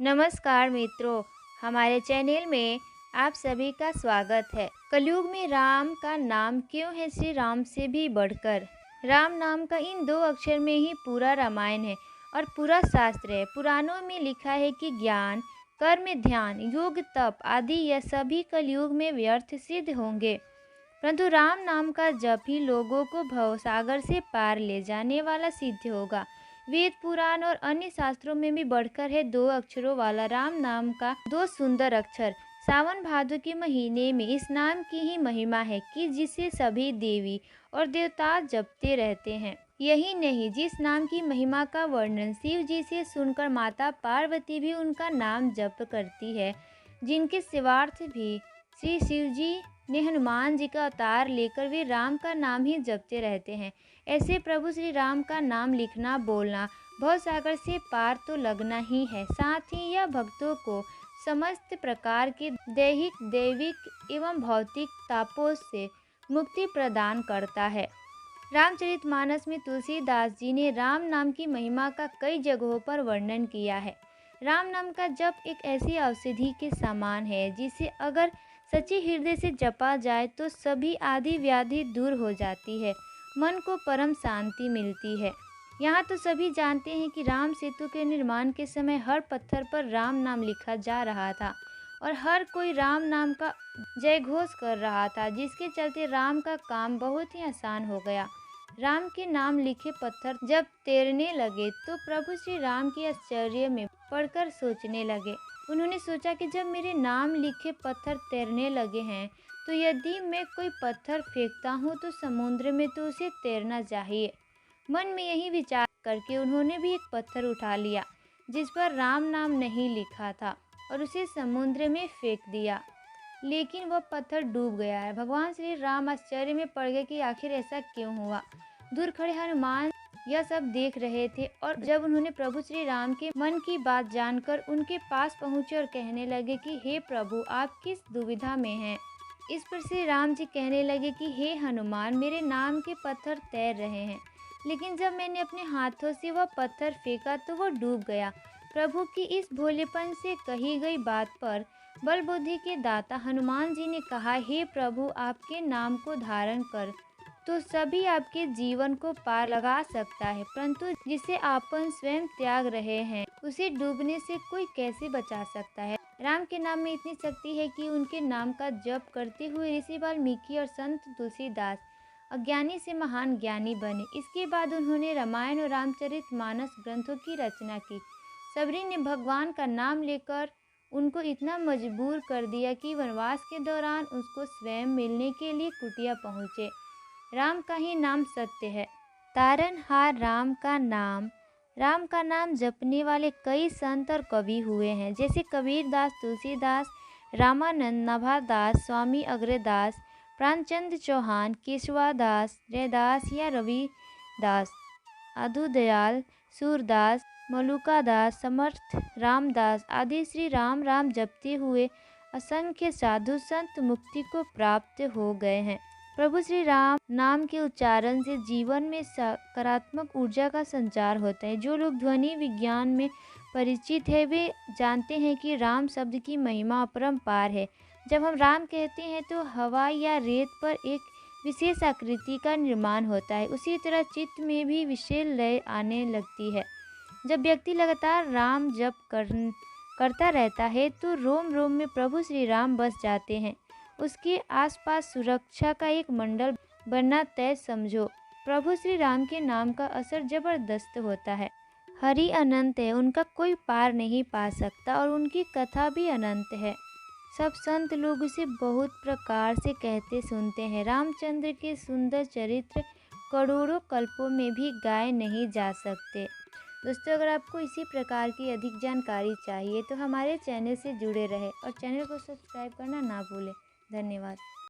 नमस्कार मित्रों, हमारे चैनल में आप सभी का स्वागत है। कलयुग में राम का नाम क्यों है श्री राम से भी बढ़कर। राम नाम का इन दो अक्षर में ही पूरा रामायण है और पूरा शास्त्र है। पुराणों में लिखा है कि ज्ञान, कर्म, ध्यान, योग, तप आदि यह सभी कलयुग में व्यर्थ सिद्ध होंगे, परंतु राम नाम का जप ही लोगों को भवसागर से पार ले जाने वाला सिद्ध होगा। वेद, पुराण और अन्य शास्त्रों में भी बढ़कर है दो अक्षरों वाला राम नाम का दो सुंदर अक्षर। सावन भादों के महीने में इस नाम की ही महिमा है कि जिसे सभी देवी और देवता जपते रहते हैं। यही नहीं, जिस नाम की महिमा का वर्णन शिव जी से सुनकर माता पार्वती भी उनका नाम जप करती है, जिनके शिवार्थ भी श्री शिव जी ने हनुमान जी का अवतार लेकर वे राम का नाम ही जपते रहते हैं। ऐसे प्रभु श्री राम का नाम लिखना, बोलना भवसागर से पार तो लगना ही है, साथ ही यह भक्तों को समस्त प्रकार के दैहिक, दैविक एवं भौतिक तापों से मुक्ति प्रदान करता है। रामचरितमानस में तुलसीदास जी ने राम नाम की महिमा का कई जगहों पर वर्णन किया है। राम नाम का जप एक ऐसी औषधि के समान है जिसे अगर सच्चे हृदय से जपा जाए तो सभी आदि व्याधि दूर हो जाती है, मन को परम शांति मिलती है। यहाँ तो सभी जानते हैं कि राम सेतु के निर्माण के समय हर पत्थर पर राम नाम लिखा जा रहा था और हर कोई राम नाम का जय घोष कर रहा था, जिसके चलते राम का काम बहुत ही आसान हो गया। राम के नाम लिखे पत्थर जब तैरने लगे तो प्रभु श्री राम के आश्चर्य में पढ़कर सोचने लगे। उन्होंने सोचा कि जब मेरे नाम लिखे पत्थर तैरने लगे हैं तो यदि मैं कोई पत्थर फेंकता हूँ तो समुद्र में तो उसे तैरना चाहिए। मन में यही विचार करके उन्होंने भी एक पत्थर उठा लिया जिस पर राम नाम नहीं लिखा था और उसे समुद्र में फेंक दिया, लेकिन वह पत्थर डूब गया है। भगवान श्री राम आश्चर्य में पड़ गए कि आखिर ऐसा क्यों हुआ। दूर खड़े हनुमान यह सब देख रहे थे और जब उन्होंने प्रभु श्री राम के मन की बात जानकर उनके पास पहुंचे और कहने लगे कि हे प्रभु, आप किस दुविधा में हैं। इस पर श्री राम जी कहने लगे कि हे हनुमान, मेरे नाम के पत्थर तैर रहे हैं, लेकिन जब मैंने अपने हाथों से वह पत्थर फेंका तो वह डूब गया। प्रभु की इस भोलेपन से कही गई बात पर बल बुद्धि के दाता हनुमान जी ने कहा, हे प्रभु, आपके नाम को धारण कर तो सभी आपके जीवन को पार लगा सकता है, परंतु जिसे आपन स्वयं त्याग रहे हैं उसे डूबने से कोई कैसे बचा सकता है। राम के नाम में इतनी शक्ति है कि उनके नाम का जप करते हुए ऋषि वाल्मीकि और संत तुलसीदास अज्ञानी से महान ज्ञानी बने। इसके बाद उन्होंने रामायण और रामचरितमानस ग्रंथों की रचना की। सबरी ने भगवान का नाम लेकर उनको इतना मजबूर कर दिया कि वनवास के दौरान उसको स्वयं मिलने के लिए कुटिया पहुँचे। राम का ही नाम सत्य है। तारनहार राम का नाम जपने वाले कई संत और कवि हुए हैं, जैसे कबीरदास, तुलसीदास, रामानंद, नभादास, स्वामी अग्रदास, प्राणचंद्र चौहान, केशवादास, रैदास या रविदास, अदुदयाल, सूरदास, मलुकादास, समर्थ रामदास आदि श्री राम राम जपते हुए असंख्य साधु संत मुक्ति को प्राप्त हो गए हैं। प्रभु श्री राम नाम के उच्चारण से जीवन में सकारात्मक ऊर्जा का संचार होता है। जो लोग ध्वनि विज्ञान में परिचित है वे जानते हैं कि राम शब्द की महिमा अपरंपार है। जब हम राम कहते हैं तो हवा या रेत पर एक विशेष आकृति का निर्माण होता है। उसी तरह चित्त में भी विशेष लय आने लगती है। जब व्यक्ति लगातार राम जप करता रहता है तो रोम रोम में प्रभु श्री राम बस जाते हैं। उसके आसपास सुरक्षा का एक मंडल बनना तय समझो। प्रभु श्री राम के नाम का असर जबरदस्त होता है। हरि अनंत है, उनका कोई पार नहीं पा सकता और उनकी कथा भी अनंत है। सब संत लोग उसे बहुत प्रकार से कहते सुनते हैं। रामचंद्र के सुंदर चरित्र करोड़ों कल्पों में भी गाए नहीं जा सकते। दोस्तों, अगर आपको इसी प्रकार की अधिक जानकारी चाहिए तो हमारे चैनल से जुड़े रहें और चैनल को सब्सक्राइब करना ना भूलें। धन्यवाद।